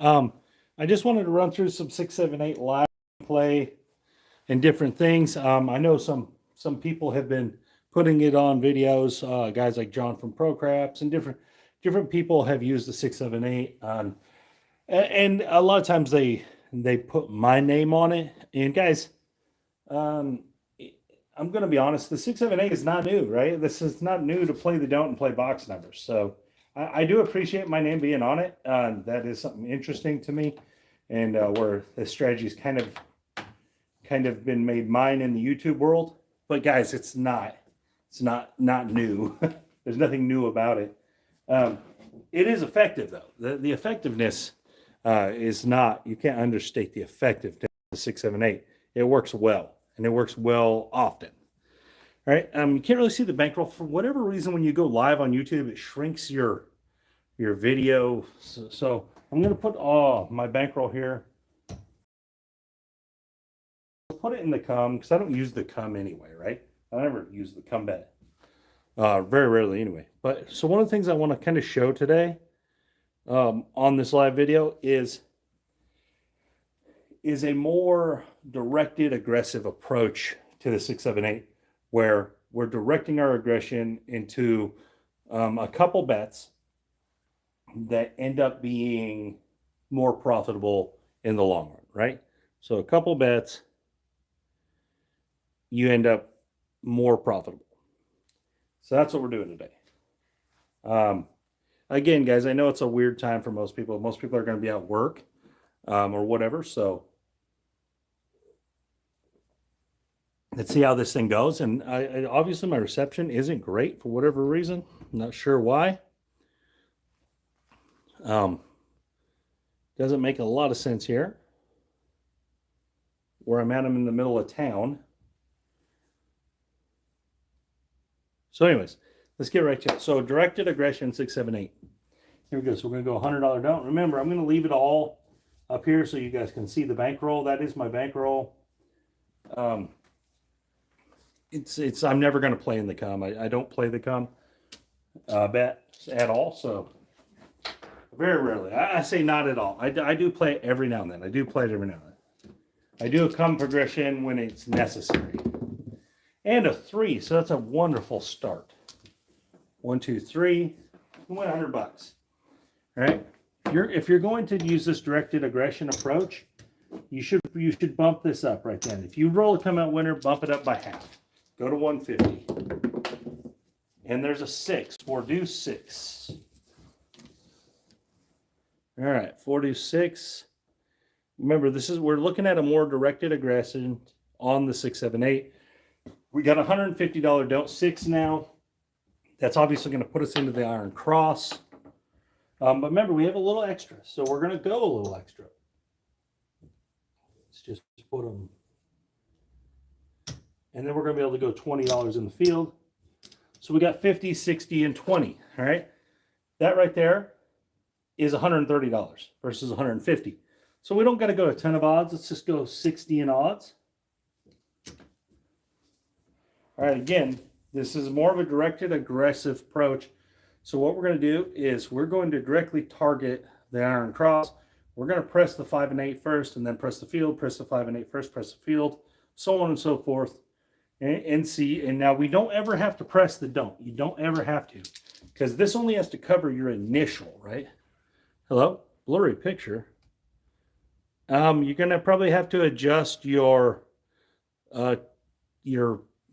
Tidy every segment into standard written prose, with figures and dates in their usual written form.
I just wanted to run through some 678 live play and different things. I know some people have been putting it on videos. Guys like John from ProCraps and different people have used the 678 on, and a lot of times they put my name on it. And guys, I'm going to be honest, the 678 is not new, right? This is not new to play the don't and play box numbers. So I do appreciate my name being on it. That is something interesting to me, and where the strategy's kind of been made mine in the YouTube world. But guys, it's not new. There's nothing new about it. It is effective though. The effectiveness is not, you can't understate the effectiveness of the 678. It works well, and it works well often. All right. You can't really see the bankroll for whatever reason. When you go live on YouTube, it shrinks your video. So I'm going to put my bankroll here. I'll put it in the cum because I don't use the cum anyway, right? I never use the cum bet. Very rarely anyway. But so one of the things I want to kind of show today on this live video is a more directed, aggressive approach to the 678, where we're directing our aggression into a couple bets that end up being more profitable in the long run, right? So a couple bets, you end up more profitable. So that's what we're doing today. Again, guys, I know it's a weird time for most people. Most people are going to be at work or whatever. So let's see how this thing goes. And obviously my reception isn't great for whatever reason. I'm not sure why. Doesn't make a lot of sense here. Where I'm at, I'm in the middle of town. So anyways, let's get right to it. So directed aggression 678. Here we go. So we're going to go $100 don't. Remember, I'm going to leave it all up here so you guys can see the bankroll. That is my bankroll. I'm never going to play in the cum. I don't play the cum bet at all. So very rarely. I say not at all. I do play it every now and then. I do play it every now and then. I do a cum progression when it's necessary. And a 3, so that's a wonderful start. 1, 2, 3. You win $100. All right. If you're going to use this directed aggression approach, you should bump this up right then. If you roll a come out winner, bump it up by half. Go to 150. And there's a 6. 4 deuce 6. All right, 4 deuce 6. Remember, we're looking at a more directed aggression on the 678. We got $150 don't 6 now. That's obviously going to put us into the iron cross. But remember, we have a little extra, so we're going to go a little extra. Let's just put them. And then we're going to be able to go $20 in the field. So we got 50, 60, and 20. All right. That right there is $130 versus $150. So we don't got to go a ton of odds. Let's just go 60 in odds. All right, again, this is more of a directed, aggressive approach. So what we're going to do is we're going to directly target the iron cross. We're going to press the 5 and 8 first, and then press the field, press the 5 and 8 first, press the field, so on and so forth, and see. And now we don't ever have to press the don't. You don't ever have to, because this only has to cover your initial, right? Hello? Blurry picture. You're going to probably have to adjust your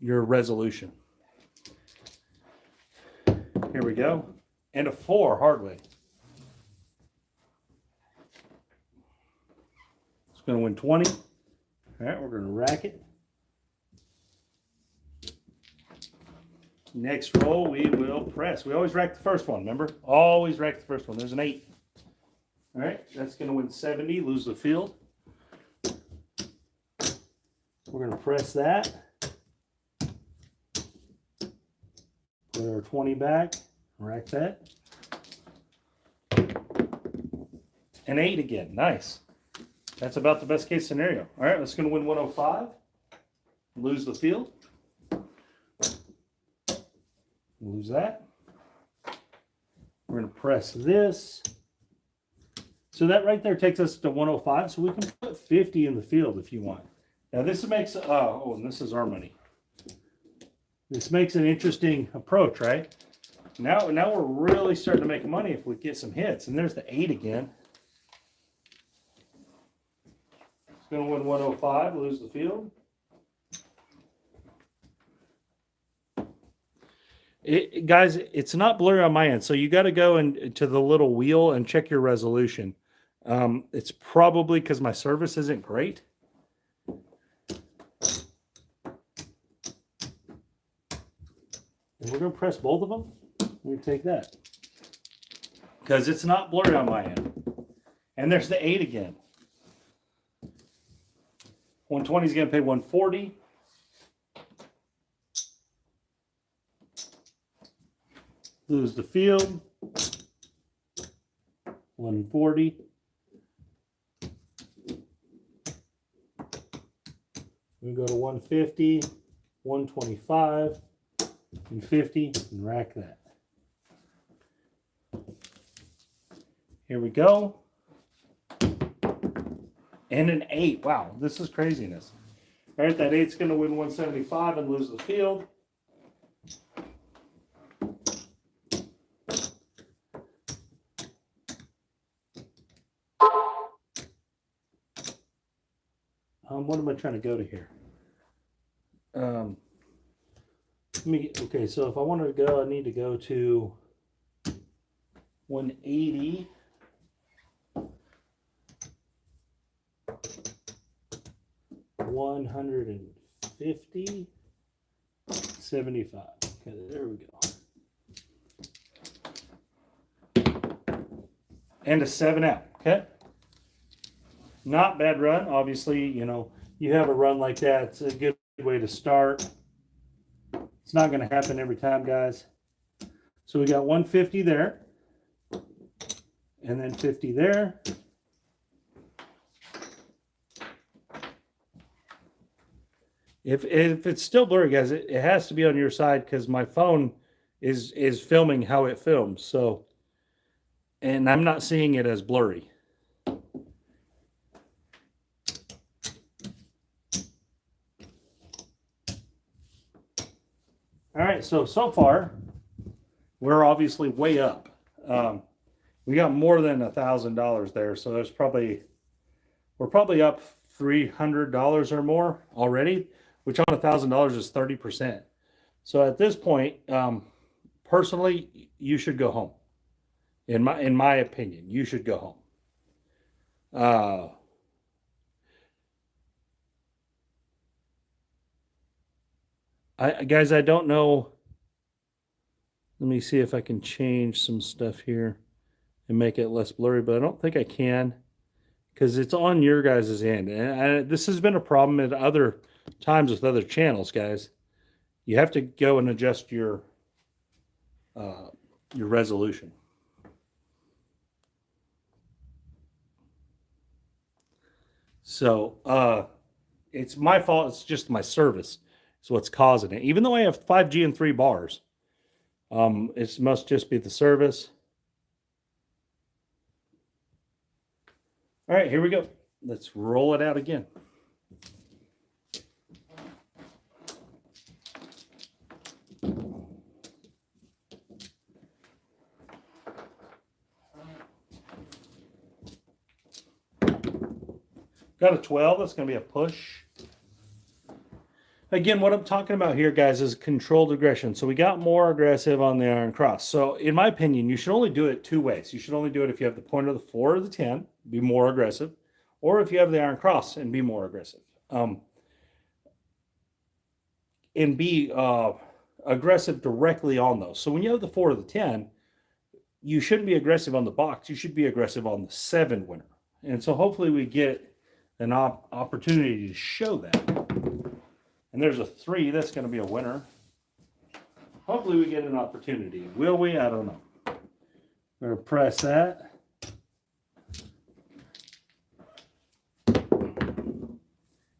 resolution. Here we go. And a 4 hard way. It's going to win 20. All right, we're going to rack it. Next roll, we will press. We always rack the first one, remember? Always rack the first one. There's an 8. All right, that's going to win 70, lose the field. We're going to press that. Put our 20 back, rack that. An 8 again, nice. That's about the best case scenario. All right, that's going to win 105. Lose the field. Lose that. We're going to press this. So that right there takes us to 105. So we can put 50 in the field if you want. Now this makes, oh, and this is our money. This makes an interesting approach, right? Now we're really starting to make money if we get some hits. And there's the 8 again. It's going to win 105, lose the field. Guys, it's not blurry on my end, so you got to go into the little wheel and check your resolution. It's probably because my service isn't great. And we're going to press both of them. We take that because it's not blurry on my end. And there's the 8 again. 120 is going to pay 140. Lose the field. 140. We go to 150, 125, and 50, and rack that. Here we go. And an 8. Wow, this is craziness. All right, that 8's going to win 175 and lose the field. What am I trying to go to here? Okay, so if I wanted to go, I need to go to 180. $150, $75. Okay, there we go. And a 7 out. Okay. Not bad run. Obviously, you know, you have a run like that, it's a good way to start. It's not going to happen every time, guys. So we got 150 there. And then 50 there. If it's still blurry, guys, it has to be on your side because my phone is filming how it films. So, and I'm not seeing it as blurry. All right, so far, we're obviously way up. We got more than $1,000 there, so we're probably up $300 or more already, which on $1,000 is 30%. So at this point, personally, you should go home. In my opinion, you should go home. Guys, I don't know. Let me see if I can change some stuff here and make it less blurry, but I don't think I can because it's on your guys' end. And this has been a problem at other times with other channels, guys. You have to go and adjust your resolution. So it's my fault. It's just my service. So what's causing it. Even though I have 5G and 3 bars, it must just be the service. All right, here we go. Let's roll it out again. Got a 12. That's going to be a push. Again, what I'm talking about here, guys, is controlled aggression. So we got more aggressive on the iron cross. So in my opinion, you should only do it 2 ways. You should only do it if you have the point of the 4 or the 10, be more aggressive, or if you have the iron cross and be more aggressive. And be aggressive directly on those. So when you have the 4 or the 10, you shouldn't be aggressive on the box. You should be aggressive on the 7 winner. And so hopefully we get an opportunity to show that. And there's a 3. That's going to be a winner. Hopefully we get an opportunity. Will we? I don't know. We're going to press that.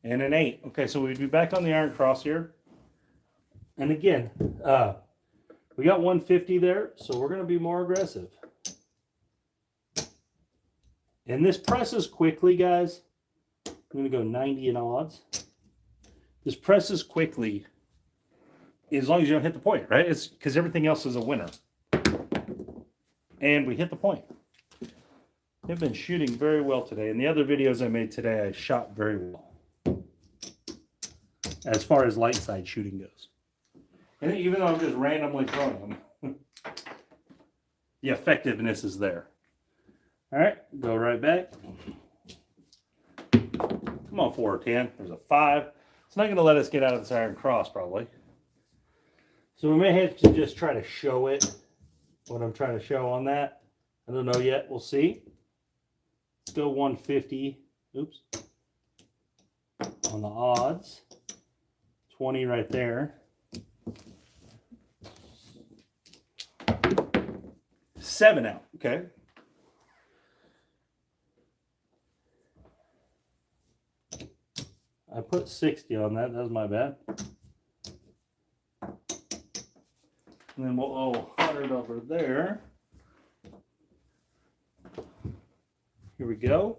And an 8. Okay, so we'd be back on the iron cross here. And again, we got 150 there, so we're going to be more aggressive. And this presses quickly, guys. I'm going to go 90 in odds. This presses quickly as long as you don't hit the point, right? It's because everything else is a winner. And we hit the point. I've been shooting very well today. And the other videos I made today, I shot very well. As far as light side shooting goes. And even though I'm just randomly throwing them, the effectiveness is there. All right, go right back. Come on, 4 or 10. There's a 5. It's not going to let us get out of this iron cross, probably. So we may have to just try to show it, what I'm trying to show on that. I don't know yet. We'll see. Still 150. Oops. On the odds. 20 right there. 7 out. Okay. I put 60 on that. That was my bad. And then we'll owe 100 over there. Here we go.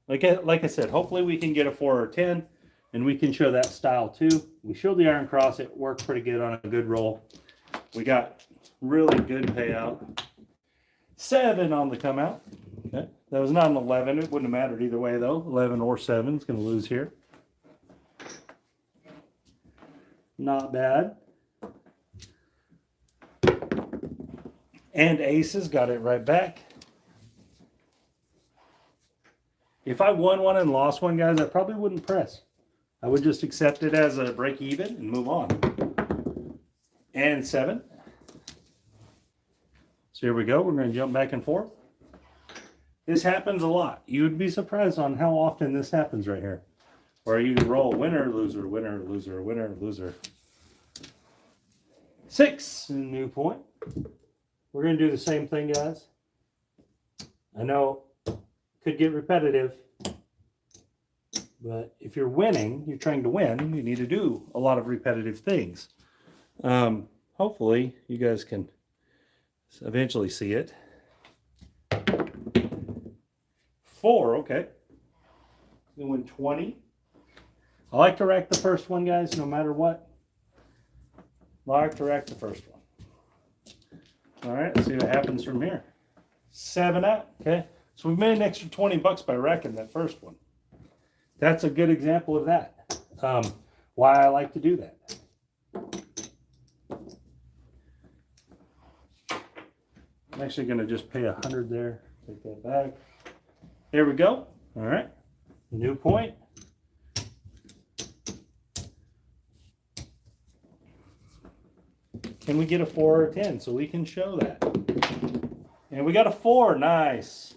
Like I said, hopefully we can get a 4 or 10, and we can show that style too. We showed the iron cross. It worked pretty good on a good roll. We got really good payout. 7 on the come out. Okay. That was not an 11. It wouldn't have mattered either way, though. 11 or 7 is going to lose here. Not bad. And aces got it right back. If I won one and lost one, guys, I probably wouldn't press. I would just accept it as a break even and move on. And 7. So here we go. We're going to jump back and forth. This happens a lot. You would be surprised on how often this happens right here. Where you roll winner, loser, winner, loser, winner, loser. 6, new point. We're going to do the same thing, guys. I know it could get repetitive. But if you're winning, you're trying to win, you need to do a lot of repetitive things. Hopefully, you guys can eventually see it. 4, okay. Then win 20. I like to rack the first one, guys, no matter what. I like to rack the first one. All right, let's see what happens from here. 7 out, okay. So we made an extra 20 bucks by racking that first one. That's a good example of that. Why I like to do that. I'm actually going to just pay 100 there. Take that back. There we go. All right. New point. Can we get a 4 or a 10 so we can show that? And we got a 4. Nice.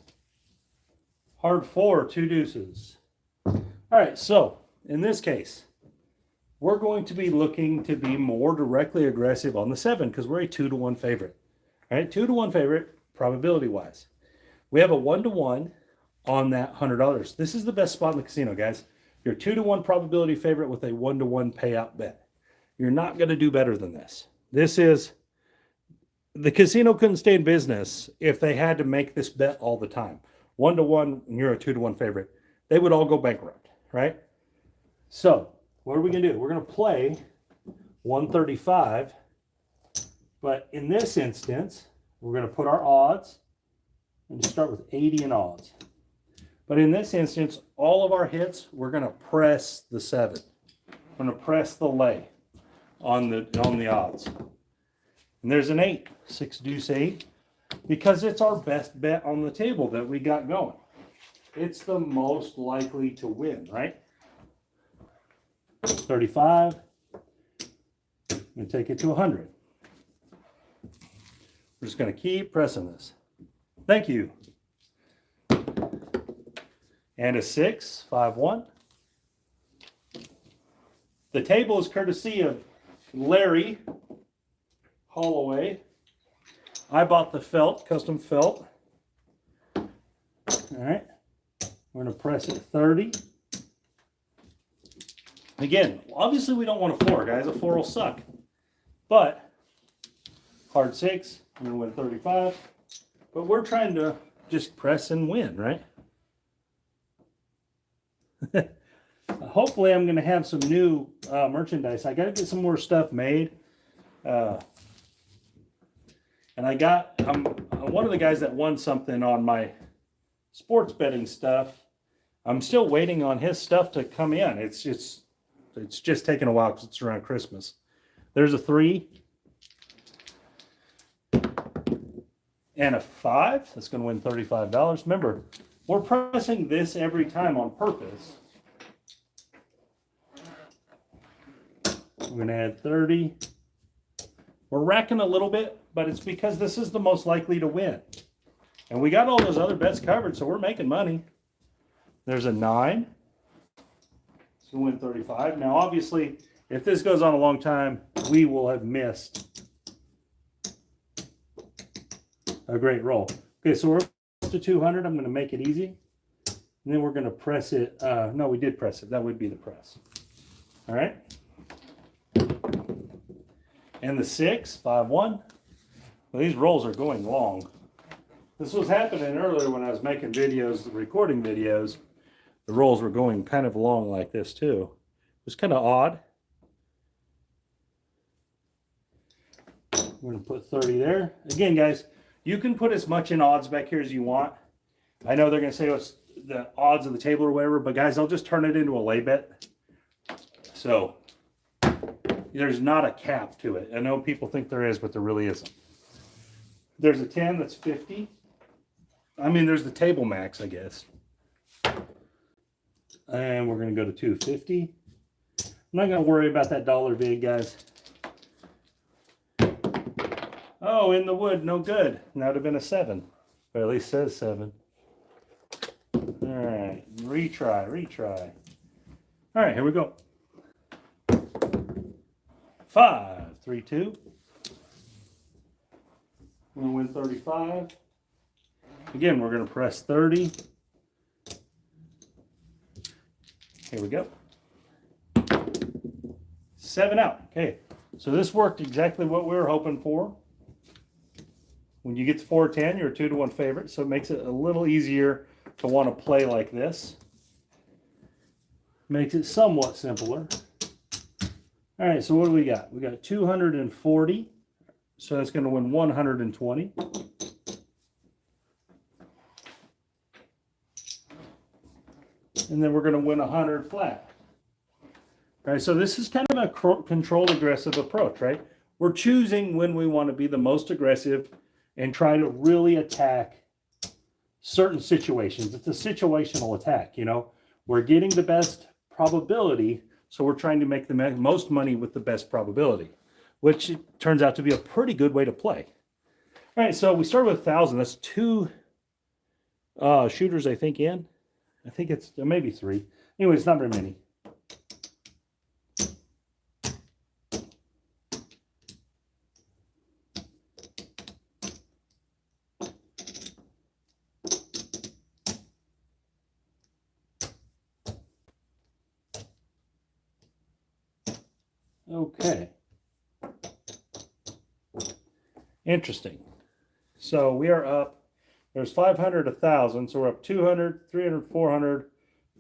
Hard 4, 2 deuces. All right, so in this case, we're going to be looking to be more directly aggressive on the 7 because we're a 2-to-1 favorite. All right, 2-to-1 favorite probability-wise. We have a 1-to-1 on that $100. This is the best spot in the casino, guys. You're a 2-to-1 probability favorite with a 1-to-1 payout bet. You're not going to do better than this. This is, the casino couldn't stay in business if they had to make this bet all the time. 1-to-1, and you're a 2-to-1 favorite. They would all go bankrupt, right? So, what are we going to do? We're going to play 135, but in this instance, we're going to put our odds and just start with 80 in odds. But in this instance, all of our hits, we're going to press the 7. We're going to press the lay on the odds. And there's an 8, 6 deuce 8, because it's our best bet on the table that we got going. It's the most likely to win, right? 35. I'm going to take it to 100. We're just going to keep pressing this. Thank you. And a 6, 5, 1. The table is courtesy of Larry Holloway. I bought the felt, custom felt. All right. We're going to press it 30. Again, obviously we don't want a 4, guys. A 4 will suck. But hard 6, I'm going to win 35. But we're trying to just press and win, right? Hopefully I'm going to have some new merchandise. I got to get some more stuff made. And I'm one of the guys that won something on my sports betting stuff. I'm still waiting on his stuff to come in. It's just taking a while because it's around Christmas. There's a 3 and a 5. That's going to win $35. Remember, we're pressing this every time on purpose. We're going to add 30. We're racking a little bit, but it's because this is the most likely to win. And we got all those other bets covered, so we're making money. There's a 9. It's going to win 35. Now, obviously, if this goes on a long time, we will have missed a great roll. Okay, so we're up to 200. I'm going to make it easy. And then we're going to press it. No, we did press it. That would be the press. All right. And the 6, 5, 1. Well, these rolls are going long. This was happening earlier when I was making videos, recording videos. The rolls were going kind of long like this too. It was kind of odd. We're going to put 30 there. Again, guys, you can put as much in odds back here as you want. I know they're going to say it's the odds of the table or whatever, but guys, I'll just turn it into a lay bet. So there's not a cap to it. I know people think there is, but there really isn't. There's a 10 that's 50. I mean, there's the table max, I guess. And we're going to go to 250. I'm not going to worry about that dollar vig, guys. Oh, in the wood, no good. That would have been a 7. Or at least says 7. All right, retry. All right, here we go. 5, 3, 2. We're going to win 35. Again, we're going to press 30. Here we go. 7 out. Okay, so this worked exactly what we were hoping for. When you get to 410, you're a 2-to-1 favorite, so it makes it a little easier to want to play like this. Makes it somewhat simpler. All right, so what do we got? We got 240, so that's going to win 120. And then we're going to win 100 flat. All right, so this is kind of a controlled aggressive approach, right? We're choosing when we want to be the most aggressive and try to really attack certain situations. It's a situational attack, you know. We're getting the best probability, so we're trying to make the most money with the best probability, which turns out to be a pretty good way to play. All right, so we started with 1,000. That's 2 shooters, I think, in. I think it's maybe 3. Anyway, it's not very many. Okay. Interesting. So we are up. There's 500, 1,000. So we're up 200, 300, 400,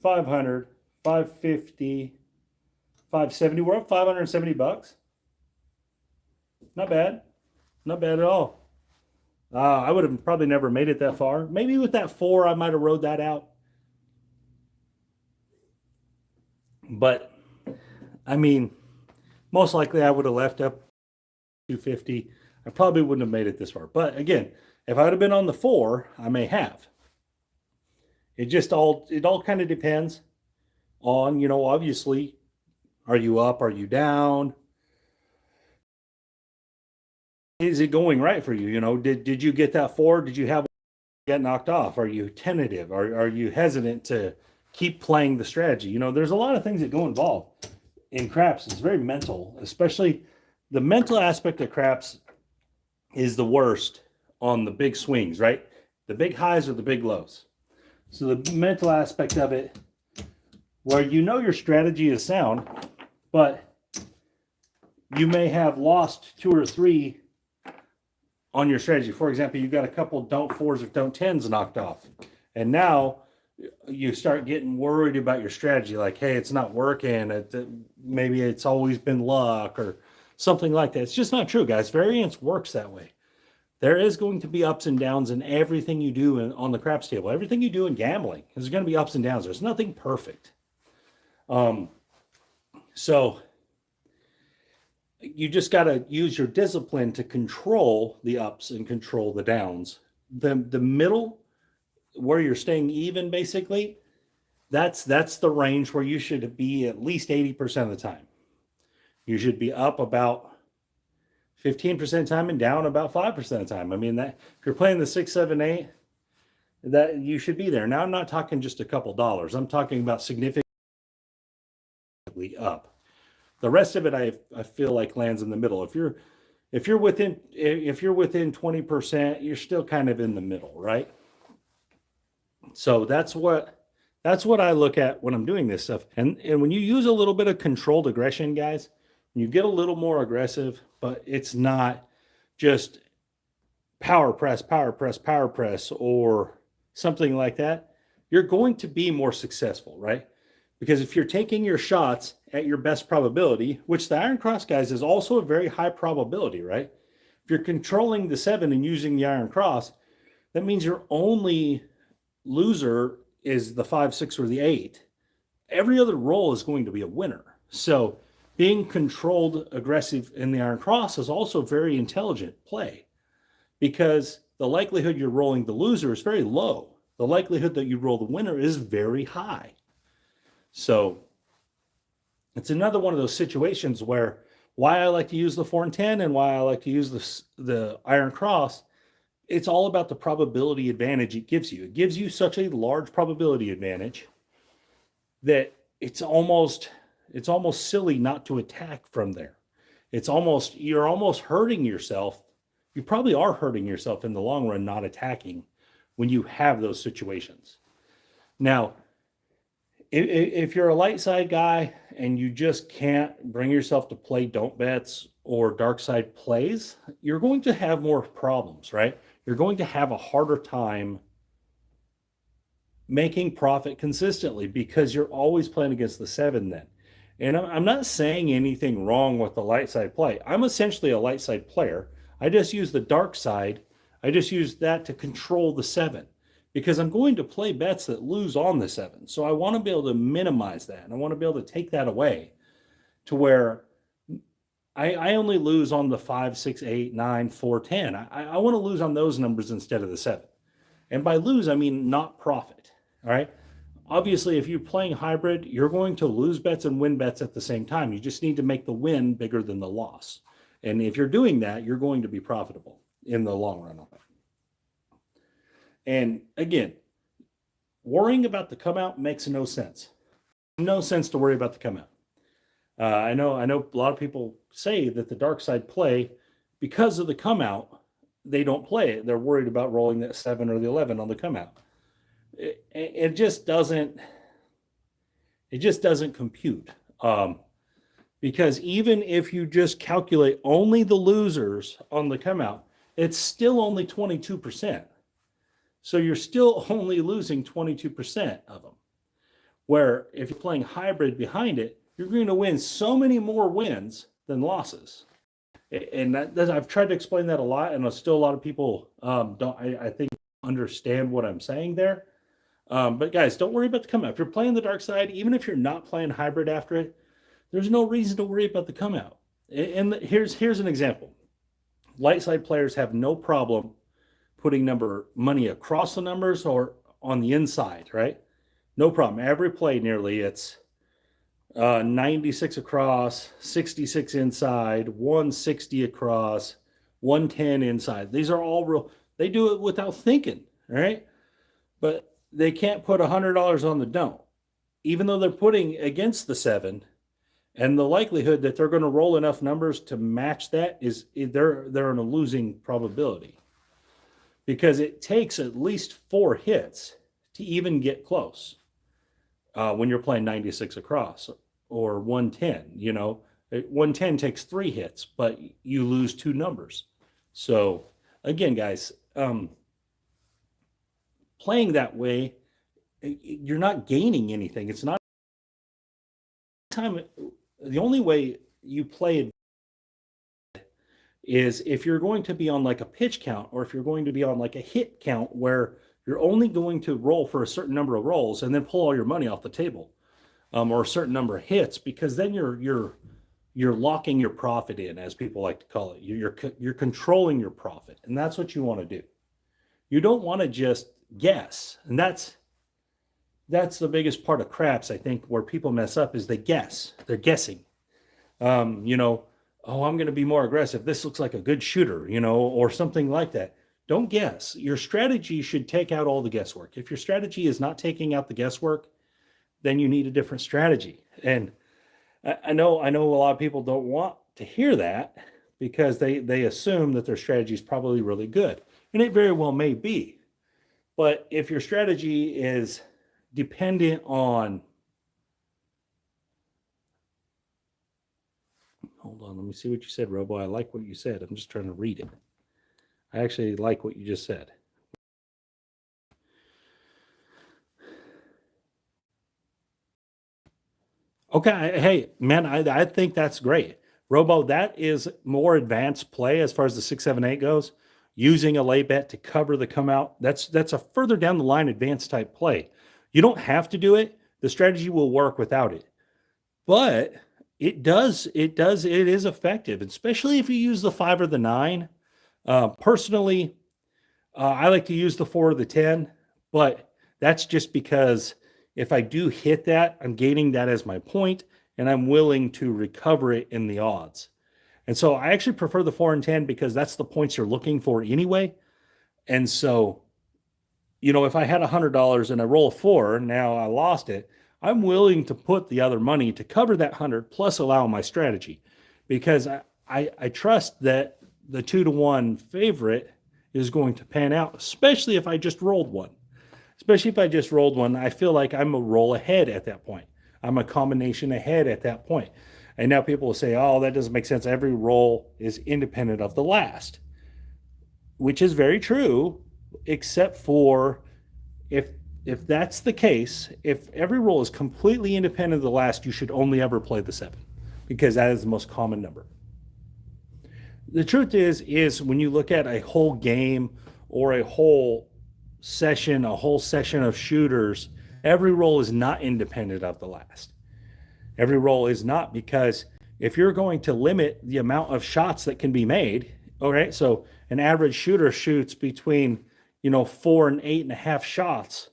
500, 550, 570. We're up $570. Not bad. Not bad at all. I would have probably never made it that far. Maybe with that 4, I might have rode that out. But, I mean, most likely I would have left up 250. I probably wouldn't have made it this far. But again, if I would have been on the 4, I may have. It all kind of depends on, you know, obviously, are you up? Are you down? Is it going right for you? You know, did you get that 4? Did you have get knocked off? Are you tentative? Are you hesitant to keep playing the strategy? You know, there's a lot of things that go involved in craps. It's very mental, especially the mental aspect of craps is the worst on the big swings, right? The big highs or the big lows. So the mental aspect of it, where you know your strategy is sound, but you may have lost 2 or 3 on your strategy. For example, you've got a couple don't fours or don't tens knocked off. And now you start getting worried about your strategy. Like, hey, it's not working. Maybe it's always been luck or something like that. It's just not true, guys. Variance works that way. There is going to be ups and downs in everything you do on the craps table. Everything you do in gambling, there's going to be ups and downs. There's nothing perfect. So you just got to use your discipline to control the ups and control the downs. The middle, where you're staying even, basically, that's the range where you should be at least 80% of the time. You should be up about 15% of the time and down about 5% of the time. I mean, that if you're playing the 6, 7, 8, that you should be there. Now, I'm not talking just a couple dollars. I'm talking about significantly up. The rest of it, I feel like lands in the middle. If you're within 20%, you're still kind of in the middle, right? So that's what I look at when I'm doing this stuff. And when you use a little bit of controlled aggression, guys, you get a little more aggressive, but it's not just power press, or something like that. You're going to be more successful, right? Because if you're taking your shots at your best probability, which the Iron Cross, guys, is also a very high probability, right? If you're controlling the 7 and using the Iron Cross, that means your only loser is the 5, 6, or the 8. Every other roll is going to be a winner. So being controlled aggressive in the Iron Cross is also very intelligent play, because the likelihood you're rolling the loser is very low. The likelihood that you roll the winner is very high. So it's another one of those situations where why I like to use the 4 and 10 and why I like to use the Iron Cross, it's all about the probability advantage it gives you. It gives you such a large probability advantage that it's almost silly not to attack from there. You're almost hurting yourself. You probably are hurting yourself in the long run not attacking when you have those situations. Now, if you're a light side guy and you just can't bring yourself to play don't bets or dark side plays, you're going to have more problems, right? You're going to have a harder time making profit consistently because you're always playing against the 7 then. And I'm not saying anything wrong with the light side play. I'm essentially a light side player. I just use the dark side. I just use that to control the 7. Because I'm going to play bets that lose on the 7. So I want to be able to minimize that. And I want to be able to take that away to where I only lose on the 5, 6, 8, 9, 4, 10. I want to lose on those numbers instead of the 7. And by lose, I mean not profit. All right. Obviously, if you're playing hybrid, you're going to lose bets and win bets at the same time. You just need to make the win bigger than the loss. And if you're doing that, you're going to be profitable in the long run. And again, worrying about the come out makes no sense. No sense to worry about the come out. I know a lot of people say that the dark side play, because of the come out, they don't play it. They're worried about rolling that 7 or the 11 on the come out. It just doesn't compute. Because even if you just calculate only the losers on the come out, it's still only 22%. So you're still only losing 22% of them. Where if you're playing hybrid behind it, you're going to win so many more wins than losses. And I've tried to explain that a lot, and still a lot of people I think understand what I'm saying there. But guys, don't worry about the come out. If you're playing the dark side, even if you're not playing hybrid after it, there's no reason to worry about the come out. And here's an example. Light side players have no problem putting money across the numbers or on the inside, right? No problem. Every play nearly, it's 96 across, 66 inside, 160 across, 110 inside. These are all real. They do it without thinking, right? But they can't put $100 on the don't, even though they're putting against the 7. And the likelihood that they're going to roll enough numbers to match that is they're in a losing probability. Because it takes at least 4 hits to even get close when you're playing 96 across or 110. 110 takes 3 hits, but you lose 2 numbers. So again, guys, playing that way, you're not gaining anything. It's not time. The only way you play it is if you're going to be on like a pitch count, or if you're going to be on like a hit count where you're only going to roll for a certain number of rolls and then pull all your money off the table, or a certain number of hits, because then you're locking your profit in, as people like to call it. You're controlling your profit, and that's what you want to do. You don't want to just guess, and that's the biggest part of craps, I think, where people mess up is they guess. They're guessing. You know, oh, I'm going to be more aggressive. This looks like a good shooter, you know, or something like that. Don't guess. Your strategy should take out all the guesswork. If your strategy is not taking out the guesswork, then you need a different strategy. And I know a lot of people don't want to hear that because they assume that their strategy is probably really good. And it very well may be. But if your strategy is dependent on, hold on, let me see what you said, Robo. I like what you said. I'm just trying to read it. I actually like what you just said. Okay, hey, man, I think that's great. Robo, that is more advanced play as far as the 678 goes. Using a lay bet to cover the come out. That's a further down the line advanced type play. You don't have to do it. The strategy will work without it. But it is effective, especially if you use the 5 or the 9. Personally, I like to use the 4 or the 10, but that's just because if I do hit that, I'm gaining that as my point, and I'm willing to recover it in the odds. And so I actually prefer the 4 and 10 because that's the points you're looking for anyway. And so, you know, if I had $100 and I roll a 4, now I lost it, I'm willing to put the other money to cover that 100 plus allow my strategy, because I trust that the 2-to-1 favorite is going to pan out, especially if I just rolled one. Especially if I just rolled one, I feel like I'm a roll ahead at that point. I'm a combination ahead at that point. And now people will say, oh, that doesn't make sense. Every roll is independent of the last, which is very true, except for if that's the case, if every roll is completely independent of the last, you should only ever play the 7, because that is the most common number. The truth is when you look at a whole game or a whole session of shooters, every roll is not independent of the last. Every roll is not, because if you're going to limit the amount of shots that can be made, all right, so an average shooter shoots between 4 and 8.5 shots.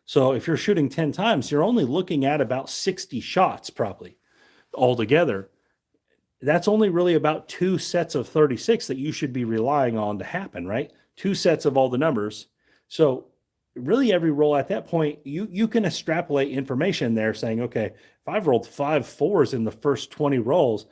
So if you're shooting 10 times, you're only looking at about 60 shots probably altogether. That's only really about 2 sets of 36 that you should be relying on to happen, right? 2 sets of all the numbers. So really every roll at that point, you can extrapolate information there saying, okay, if I've rolled 5 4s in the first 20 rolls,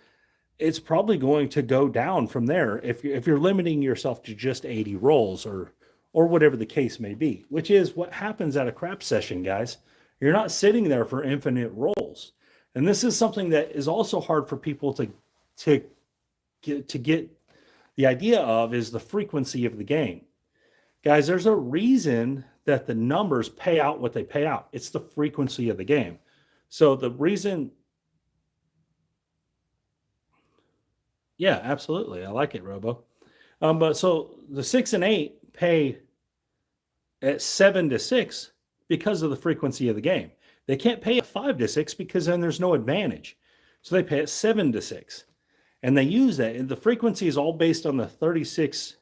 it's probably going to go down from there if you're limiting yourself to just 80 rolls or whatever the case may be, which is what happens at a crap session, guys. You're not sitting there for infinite rolls. And this is something that is also hard for people to get the idea of, is the frequency of the game. Guys, there's a reason that the numbers pay out what they pay out. It's the frequency of the game. So the reason, yeah, absolutely. I like it, Robo. But so the 6 and 8 pay at 7 to 6 because of the frequency of the game. They can't pay at 5 to 6 because then there's no advantage. So they pay at 7 to 6. And they use that. And the frequency is all based on the 36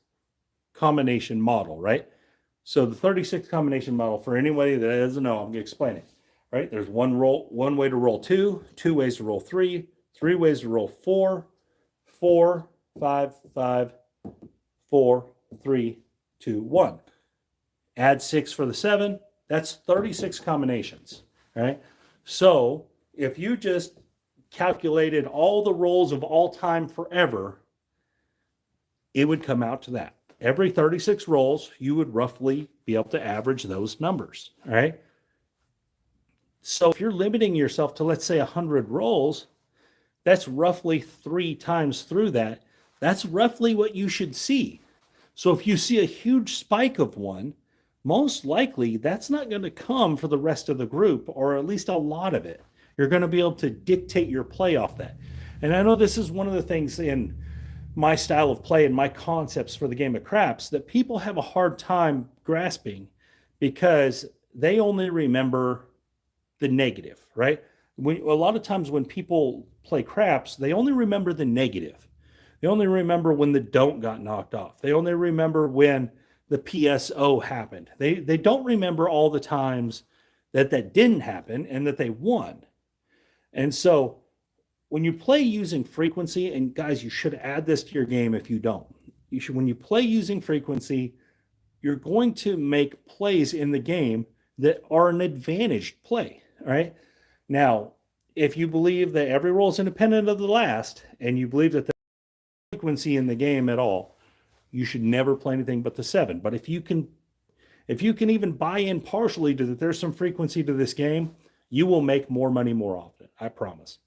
combination model, right? So the 36 combination model, for anybody that doesn't know, I'm going to explain it, right? There's one way to roll 2, 2 ways to roll 3, 3 ways to roll 4, 4, 5, 5, 4, 3, 2, 1. Add 6 for the 7. That's 36 combinations, right? So if you just calculated all the rolls of all time forever, it would come out to that. Every 36 rolls, you would roughly be able to average those numbers, all right? So if you're limiting yourself to, let's say, 100 rolls, that's roughly 3 times through that. That's roughly what you should see. So if you see a huge spike of one, most likely that's not going to come for the rest of the group, or at least a lot of it. You're going to be able to dictate your play off that. And I know this is one of the things in my style of play and my concepts for the game of craps that people have a hard time grasping because they only remember the negative, right? A lot of times when people play craps, they only remember the negative. They only remember when the don't got knocked off. They only remember when the PSO happened. They don't remember all the times that that didn't happen and that they won. And so when you play using frequency, and guys, you should add this to your game if you don't. You should, when you play using frequency, you're going to make plays in the game that are an advantaged play. All right. Now, if you believe that every roll is independent of the last, and you believe that there's frequency in the game at all, you should never play anything but the 7. But if you can even buy in partially to that there's some frequency to this game, you will make more money more often. I promise.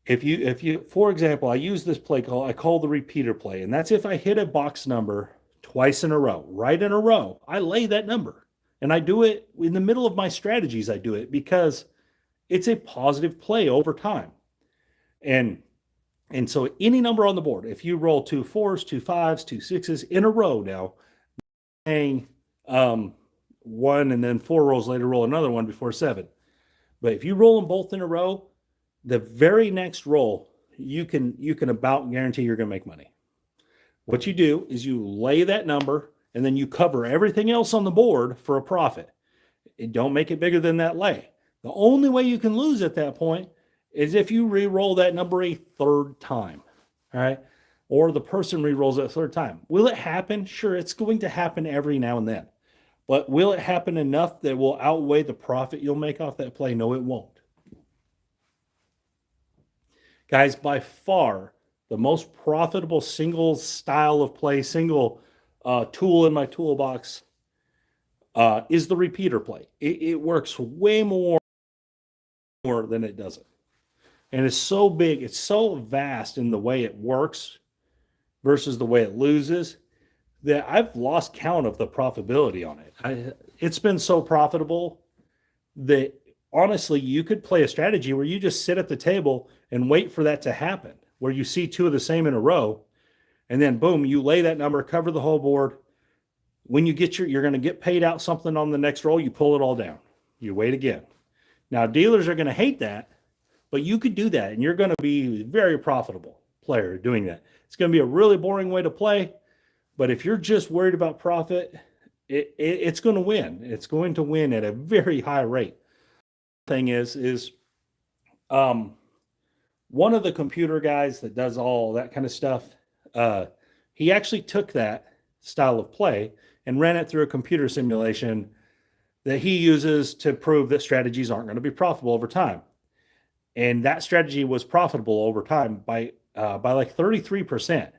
If you, for example, I use this play call, I call the repeater play, and that's if I hit a box number twice in a row, right in a row, I lay that number. And I do it in the middle of my strategies. I do it because it's a positive play over time. And so any number on the board, if you roll 2 4s, 2 5s, 2 6s in a row now, paying one and then 4 rolls later, roll another one before 7. But if you roll them both in a row, the very next roll, you can about guarantee you're going to make money. What you do is you lay that number and then you cover everything else on the board for a profit. Don't make it bigger than that lay. The only way you can lose at that point is if you re-roll that number a third time, all right? Or the person re-rolls it a third time. Will it happen? Sure, it's going to happen every now and then. But will it happen enough that will outweigh the profit you'll make off that play? No, it won't. Guys, by far, the most profitable single style of play, single tool in my toolbox is the repeater play. It works way more than it doesn't. And it's so big, it's so vast in the way it works versus the way it loses that I've lost count of the profitability on it. It's been so profitable that honestly, you could play a strategy where you just sit at the table and wait for that to happen, where you see 2 of the same in a row, and then boom, you lay that number, cover the whole board. When you get you're going to get paid out something on the next roll, you pull it all down. You wait again. Now, dealers are going to hate that, but you could do that, and you're going to be a very profitable player doing that. It's going to be a really boring way to play, but if you're just worried about profit, it's going to win. It's going to win at a very high rate. Thing is one of the computer guys that does all that kind of stuff, he actually took that style of play and ran it through a computer simulation that he uses to prove that strategies aren't going to be profitable over time. And that strategy was profitable over time by like 33%.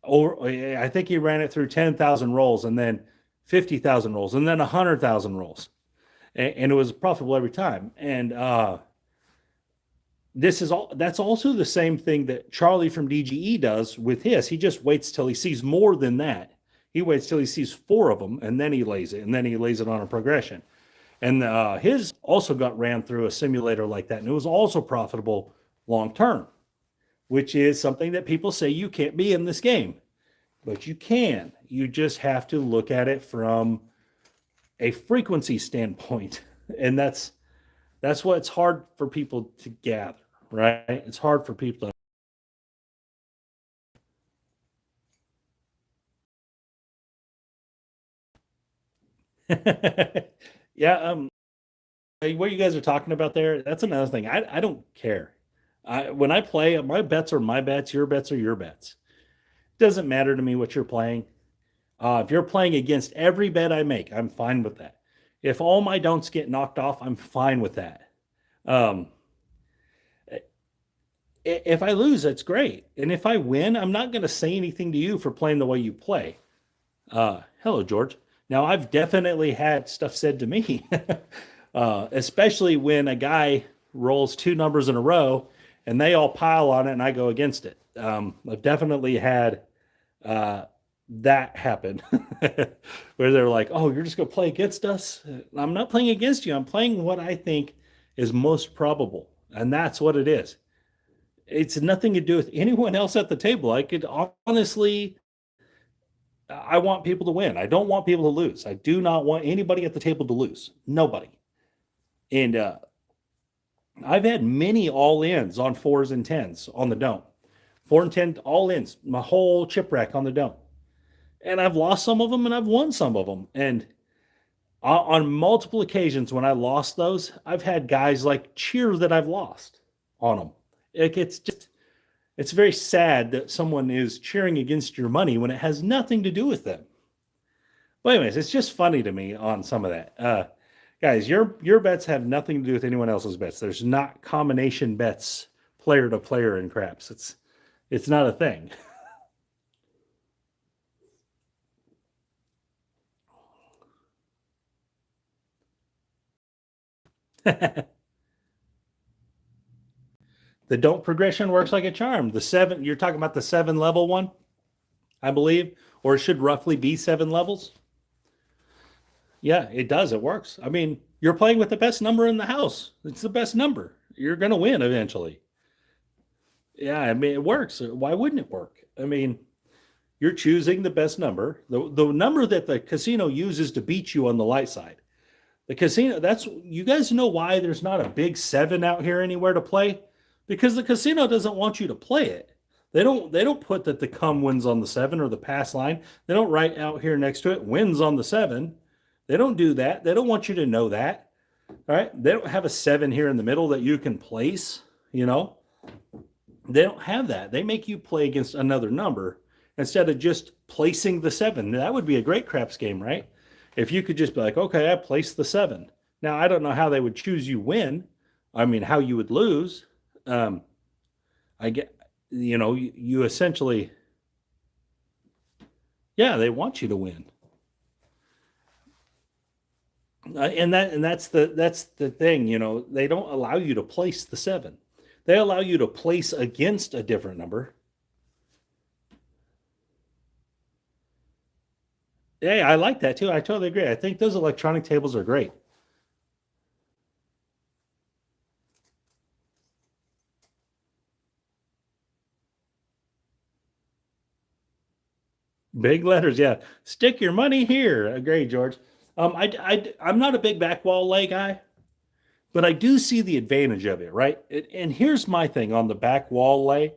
Or I think he ran it through 10,000 rolls and then 50,000 rolls and then 100,000 rolls. And it was profitable every time. And that's also the same thing that Charlie from DGE does with his. He just waits till he sees more than that. He waits till he sees 4 of them, and then he lays it, and then he lays it on a progression. And his also got ran through a simulator like that, and it was also profitable long term, which is something that people say you can't be in this game. But you can. You just have to look at it from a frequency standpoint, and that's what's hard for people to gather, right? It's hard for people to yeah, what you guys are talking about there, that's another thing. I don't care. When I play, my bets are my bets, your bets are your bets. It doesn't matter to me what you're playing. If you're playing against every bet I make, I'm fine with that. If all my don'ts get knocked off, I'm fine with that. If I lose, that's great. And if I win, I'm not going to say anything to you for playing the way you play. Hello, George. Now, I've definitely had stuff said to me, especially when a guy rolls 2 numbers in a row and they all pile on it and I go against it. I've definitely had that happen where they're like, oh, you're just going to play against us. I'm not playing against you. I'm playing what I think is most probable. And that's what it is. It's nothing to do with anyone else at the table. I could honestly, I want people to win. I don't want people to lose. I do not want anybody at the table to lose. Nobody. And I've had many all ins on fours and tens on the dome. 4 and 10 all ins, my whole chip rack on the dome. And I've lost some of them and I've won some of them. And on multiple occasions when I lost those, I've had guys like cheer that I've lost on them. It's just, it's very sad that someone is cheering against your money when it has nothing to do with them. But anyways, it's just funny to me on some of that. Guys, your bets have nothing to do with anyone else's bets. There's not combination bets player to player in craps. It's not a thing. The don't progression works like a charm. The seven, you're talking about the 7 level one, I believe, or it should roughly be 7 levels. Yeah, it does. It works. I mean, you're playing with the best number in the house. It's the best number. You're going to win eventually. Yeah, I mean, it works. Why wouldn't it work? I mean, you're choosing the best number, the number that the casino uses to beat you on the light side. The casino, that's, you guys know why there's not a big 7 out here anywhere to play? Because the casino doesn't want you to play it. They don't put that the come wins on the 7 or the pass line. They don't write out here next to it wins on the 7. They don't do that. They don't want you to know that. All right. They don't have a 7 here in the middle that you can place, you know. They don't have that. They make you play against another number instead of just placing the 7. That would be a great craps game, right? If you could just be like, okay, I placed the 7. Now, I don't know how they would choose you win. I mean, how you would lose. I get, you essentially, yeah, they want you to win. And that's the thing, they don't allow you to place the 7. They allow you to place against a different number. Hey, I like that too. I totally agree. I think those electronic tables are great. Big letters, yeah. Stick your money here. Agree, George. I'm not a big back wall lay guy, but I do see the advantage of it, right? And here's my thing on the back wall lay.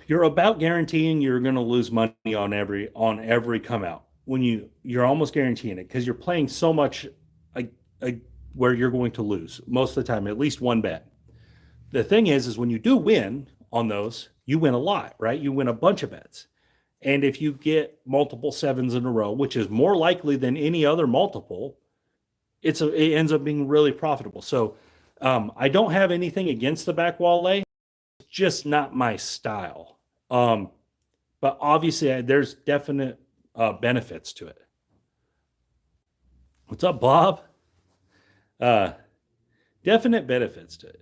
You're about guaranteeing you're going to lose money on every come out. When you're almost guaranteeing it because you're playing so much like, where you're going to lose most of the time, at least one bet. The thing is when you do win on those, you win a lot, right? You win a bunch of bets. And if you get multiple 7s in a row, which is more likely than any other multiple, it ends up being really profitable. So I don't have anything against the back wall lay. It's just not my style. But obviously, there's definite benefits to it. What's up, Bob? Uh, Definite benefits to it.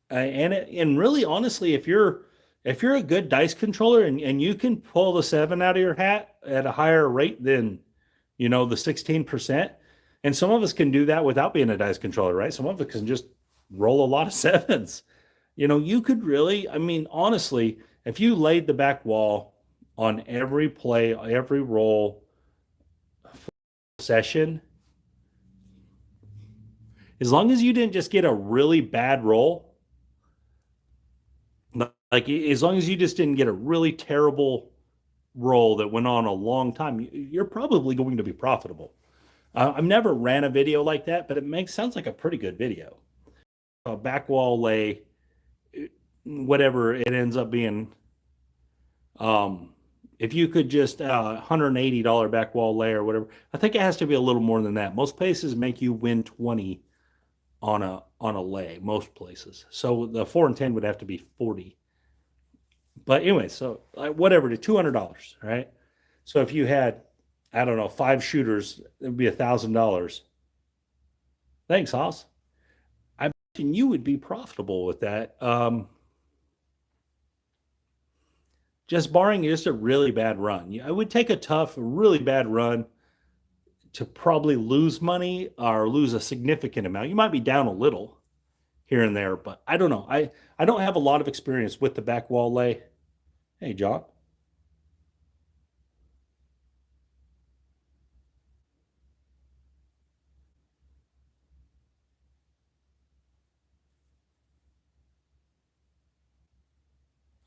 And really, honestly, if you're a good dice controller and you can pull the 7 out of your hat at a higher rate than the 16%, and some of us can do that without being a dice controller, right? Some of us can just roll a lot of 7s. You could really, I mean, honestly, if you laid the back wall on every play, every roll session, as long as you didn't just get a really bad roll, like as long as you just didn't get a really terrible roll that went on a long time, you're probably going to be profitable. I've never ran a video like that, but it sounds like a pretty good video. A back wall lay, whatever it ends up being. If you could just $180 back wall lay or whatever, I think it has to be a little more than that. Most places make you win 20 on a lay. Most places, so the 4 and 10 would have to be 40. But anyway, so whatever, to $200, right? So if you had, I don't know, 5 shooters, it would be $1,000. Thanks, Hoss. I imagine you would be profitable with that. just barring just a really bad run. I would take a tough, really bad run to probably lose money or lose a significant amount. You might be down a little here and there, but I don't know. I don't have a lot of experience with the back wall lay. Hey, John.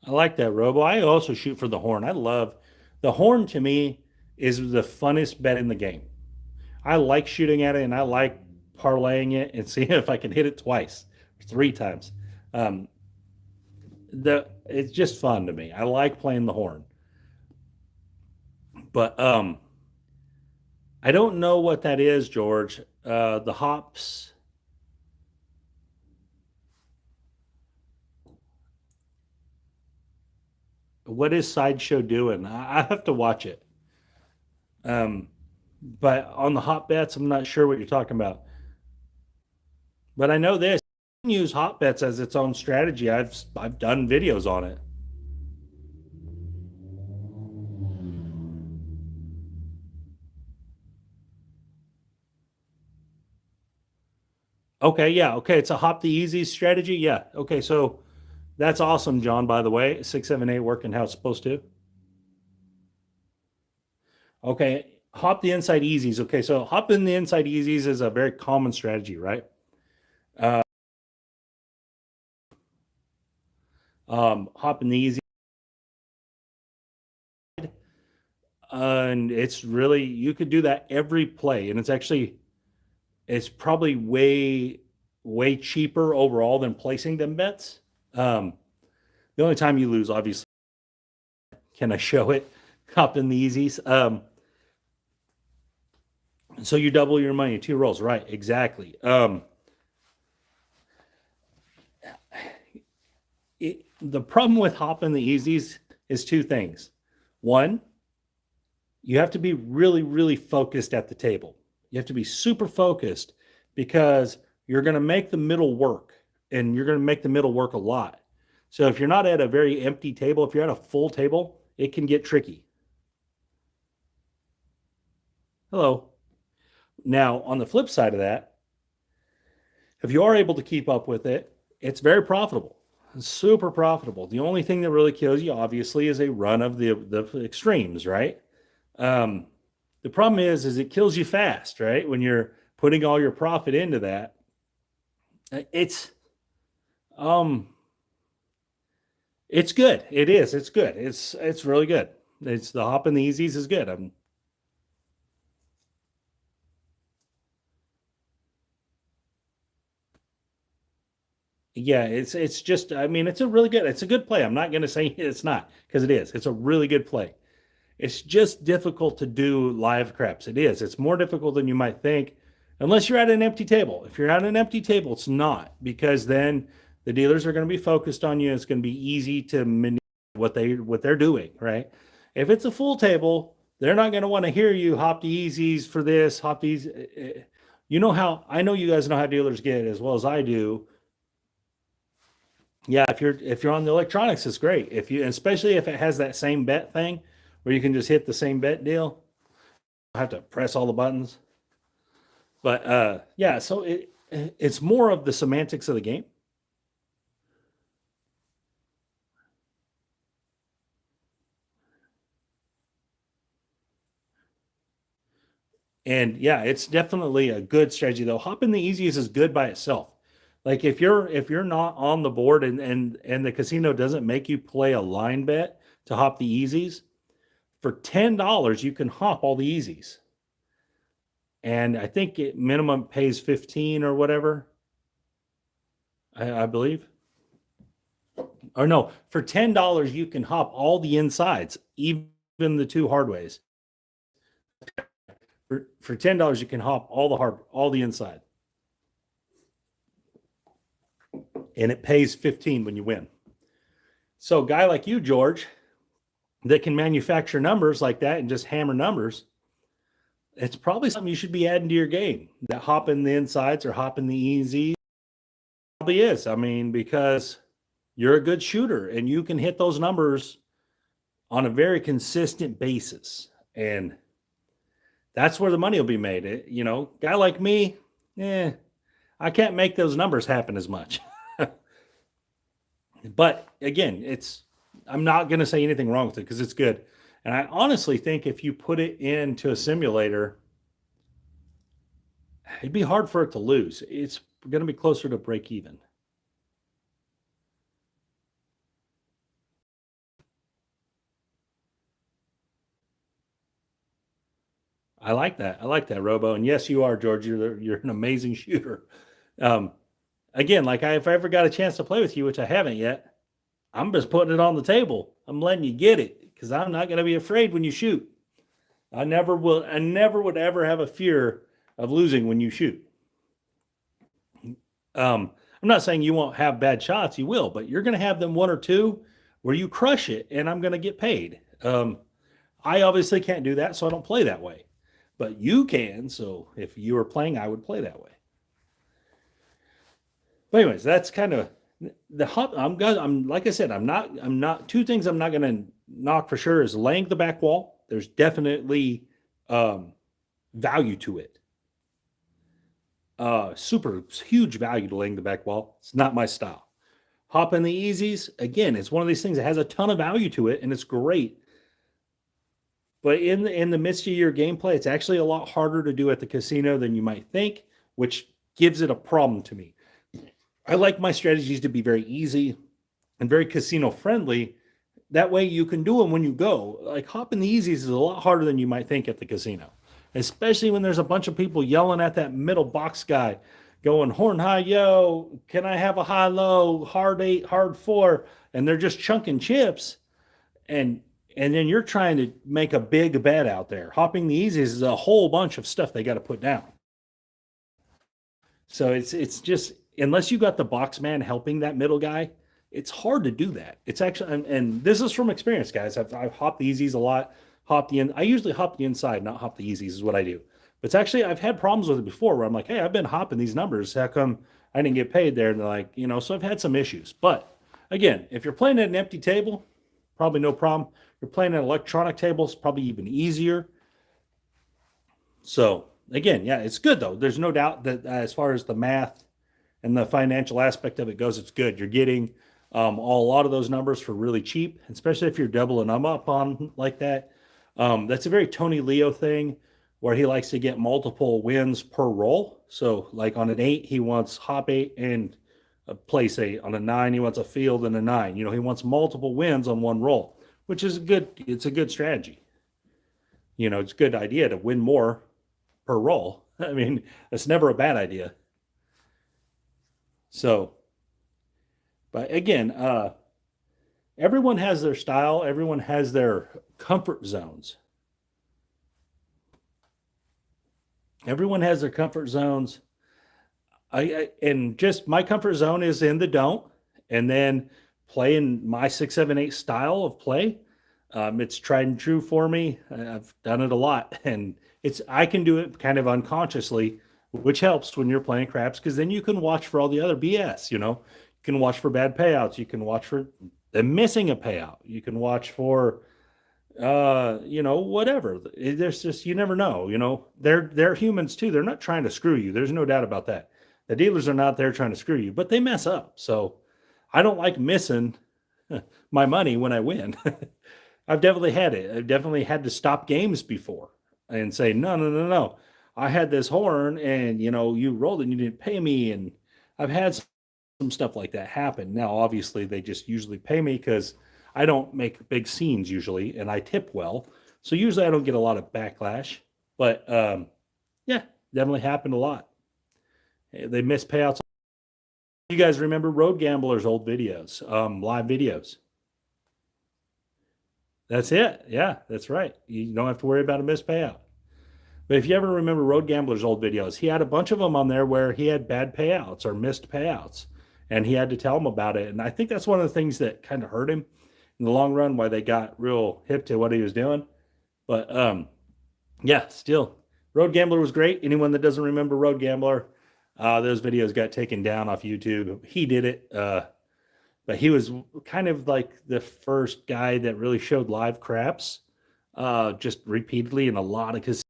I like that, Robo. I also shoot for the horn. I love the horn. To me, is the funnest bet in the game. I like shooting at it, and I like parlaying it and seeing if I can hit it twice, 3 times. Um, it's just fun to me. I like playing the horn, but I don't know what that is, George. The hops. What is Sideshow doing? I have to watch it. Um, but on the hot bets, I'm not sure what you're talking about. But I know this. You can use hot bets as its own strategy. I've done videos on it. Okay, yeah, okay. It's a hop the easy strategy. Yeah. Okay, so that's awesome, John, by the way. 678 working how it's supposed to. Okay. Hop the inside easies. Okay, so hop in the inside easies is a very common strategy, right? Uh, hop in the easy, and it's really you could do that every play, and it's probably way cheaper overall than placing them bets. Um, the only time you lose, obviously, can I show it? Hop in the easies. So you double your money, 2 rolls, right? Exactly. The problem with hopping the easies is 2 things. One, you have to be really, really focused at the table. You have to be super focused because you're going to make the middle work, and you're going to make the middle work a lot. So if you're not at a very empty table, if you're at a full table, it can get tricky. Hello. Now, on the flip side of that, if you are able to keep up with it, it's very profitable. It's super profitable. The only thing that really kills you, obviously, is a run of the extremes, right? Um, the problem is it kills you fast, right? When you're putting all your profit into that, it's um, it's good. It is. It's good. It's really good. It's the hop and the easies is good. Yeah, it's just I mean it's a good play. I'm not going to say it's not because it is. It's a really good play. It's just difficult to do live craps. It is. It's more difficult than you might think, unless you're at an empty table. If you're at an empty table, it's not because then the dealers are going to be focused on you. It's going to be easy to manipulate what they're doing, right? If it's a full table, they're not going to want to hear you hop the easies for this, hop these. You know how I know you guys know how dealers get as well as I do. Yeah, if you're on the electronics, it's great. If you especially if it has that same bet thing where you can just hit the same bet deal, I have to press all the buttons. But yeah, so it's more of the semantics of the game. And yeah, it's definitely a good strategy though. Hopping the easiest is good by itself. Like if you're not on the board and the casino doesn't make you play a line bet to hop the easies, for $10 you can hop all the easies. And I think it minimum pays 15 or whatever. I believe. Or no, for $10 you can hop all the insides, even the 2 hard ways. For $10 you can hop all the inside, and it pays 15 when you win. So a guy like you, George, that can manufacture numbers like that and just hammer numbers, it's probably something you should be adding to your game. That hopping the insides or hopping the easy probably is. I mean, because you're a good shooter and you can hit those numbers on a very consistent basis. And that's where the money will be made. Guy like me, I can't make those numbers happen as much. But again, I'm not going to say anything wrong with it because it's good. And I honestly think if you put it into a simulator, it'd be hard for it to lose. It's going to be closer to break even. I like that. I like that, Robo. And yes, you are, George. You're an amazing shooter. Um, Again, like if I ever got a chance to play with you, which I haven't yet, I'm just putting it on the table. I'm letting you get it because I'm not going to be afraid when you shoot. I never will. I never would ever have a fear of losing when you shoot. I'm not saying you won't have bad shots. You will, but you're going to have them one or two where you crush it, and I'm going to get paid. I obviously can't do that, so I don't play that way. But you can. So if you were playing, I would play that way. But anyways, that's kind of the hop. I'm like I said, I'm not. Two things I'm not going to knock for sure is laying the back wall. There's definitely value to it. Super huge value to laying the back wall. It's not my style. Hopping the easies, again, it's one of these things that has a ton of value to it, and it's great. But in the midst of your gameplay, it's actually a lot harder to do at the casino than you might think, which gives it a problem to me. I like my strategies to be very easy and very casino friendly. That way you can do them when you go. Like hopping the easies is a lot harder than you might think at the casino, especially when there's a bunch of people yelling at that middle box guy going horn high, yo, can I have a high low, hard 8, hard 4, and they're just chunking chips, and then you're trying to make a big bet out there. Hopping the easies is a whole bunch of stuff they got to put down. So it's just, unless you got the box man helping that middle guy, it's hard to do that. It's actually, and this is from experience, guys. I've hopped the easies a lot. I usually hop the inside, not hop the easies is what I do. But it's actually, I've had problems with it before where I'm like, hey, I've been hopping these numbers. How come I didn't get paid there? And they're like, so I've had some issues. But again, if you're playing at an empty table, probably no problem. If you're playing at an electronic table, it's probably even easier. So again, yeah, it's good though. There's no doubt that as far as the math and the financial aspect of it goes, it's good. You're getting a lot of those numbers for really cheap, especially if you're doubling them up on like that. That's a very Tony Leo thing where he likes to get multiple wins per roll. So like on an 8, he wants hop 8 and a place 8. On a 9, he wants a field and a 9. He wants multiple wins on one roll, which is it's a good strategy. It's a good idea to win more per roll. I mean, it's never a bad idea. So, but again, everyone has their style. Everyone has their comfort zones. Everyone has their comfort zones. And just my comfort zone is in the don't, and then playing my 6, 7, 8 style of play. It's tried and true for me. I've done it a lot, and I can do it kind of unconsciously, which helps when you're playing craps because then you can watch for all the other BS. You can watch for bad payouts. You can watch for them missing a payout. You can watch for whatever. There's just, you never know. They're humans too. They're not trying to screw you. There's no doubt about that. The dealers are not there trying to screw you, but they mess up. So I don't like missing my money when I win. I've definitely had it. I've definitely had to stop games before and say, no. I had this horn and, you rolled it and you didn't pay me. And I've had some stuff like that happen. Now, obviously, they just usually pay me because I don't make big scenes usually and I tip well. So usually I don't get a lot of backlash. But yeah, definitely happened a lot. They miss payouts. You guys remember Road Gambler's old videos, live videos? That's it. Yeah, that's right. You don't have to worry about a missed payout. But if you ever remember Road Gambler's old videos, he had a bunch of them on there where he had bad payouts or missed payouts, and he had to tell them about it. And I think that's one of the things that kind of hurt him in the long run, why they got real hip to what he was doing. But yeah, still, Road Gambler was great. Anyone that doesn't remember Road Gambler, those videos got taken down off YouTube. He did it. But but he was kind of like the first guy that really showed live craps, just repeatedly in a lot of casinos.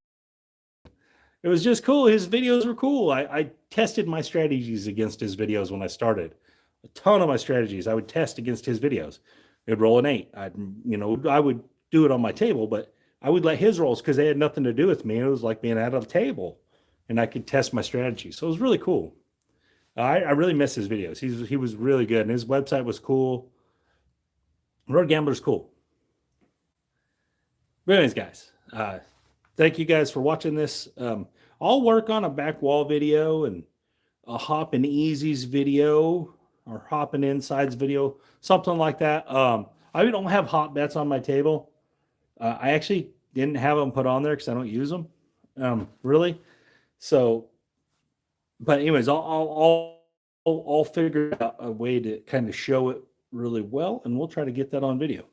It was just cool. His videos were cool. I tested my strategies against his videos when I started. A ton of my strategies I would test against his videos. It'd roll an 8. I would do it on my table, but I would let his rolls because they had nothing to do with me. It was like being at a table, and I could test my strategy. So it was really cool. I really miss his videos. He was really good, and his website was cool. Road Gambler's cool. But anyways, guys, thank you guys for watching this. I'll work on a back wall video and a hopping easies video or hopping insides video, something like that. I don't have hot bets on my table. I actually didn't have them put on there because I don't use them, really. So, but anyways, I'll figure out a way to kind of show it really well, and we'll try to get that on video.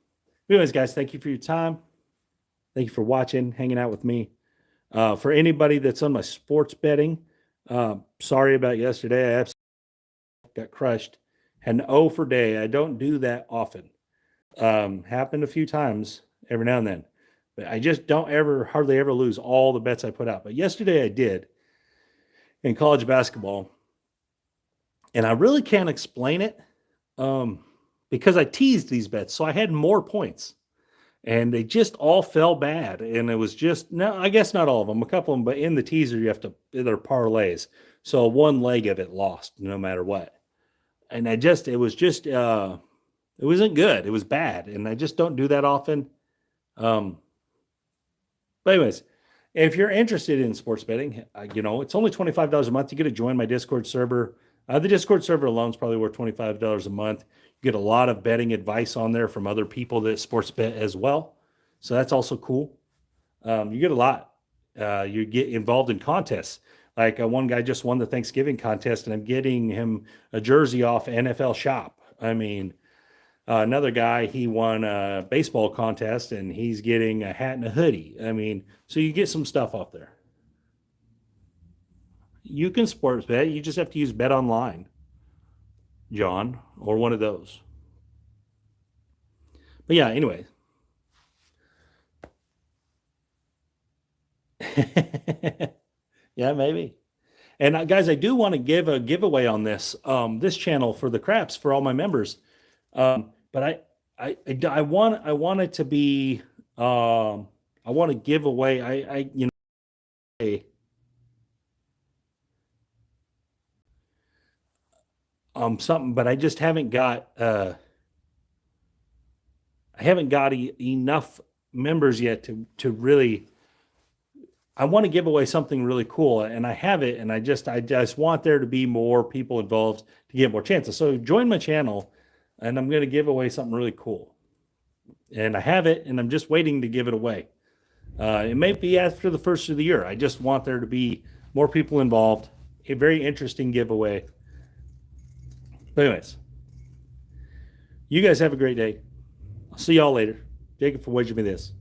Anyways, guys, thank you for your time. Thank you for watching, hanging out with me. For anybody that's on my sports betting, sorry about yesterday. I absolutely got crushed. Had an O for day. I don't do that often. Happened a few times every now and then. But I just don't hardly ever lose all the bets I put out. But yesterday I did in college basketball. And I really can't explain it because I teased these bets. So I had more points. And they just all fell bad. And it was just, no, I guess not all of them, a couple of them, but in the teaser, you have to, they're parlays. So one leg of it lost no matter what. And it wasn't good. It was bad. And I just don't do that often. But anyways, if you're interested in sports betting, it's only $25 a month. You get to join my Discord server. The Discord server alone is probably worth $25 a month. You get a lot of betting advice on there from other people that sports bet as well. So that's also cool. You get a lot. You get involved in contests. Like one guy just won the Thanksgiving contest, and I'm getting him a jersey off NFL Shop. I mean, another guy, he won a baseball contest, and he's getting a hat and a hoodie. I mean, so you get some stuff off there. You can sports bet. You just have to use Bet Online, John, or one of those. But yeah, anyway. Yeah, maybe. And guys, I do want to give a giveaway on this channel for the craps for all my members. But I want it to be I want to give away something, but I just haven't got enough members yet to really. I want to give away something really cool, and I have it, and I just want there to be more people involved to get more chances. So join my channel, and I'm going to give away something really cool. And I have it, and I'm just waiting to give it away. It may be after the first of the year. I just want there to be more people involved. A very interesting giveaway. But anyways, you guys have a great day. I'll see y'all later. Jacob for wagering me this.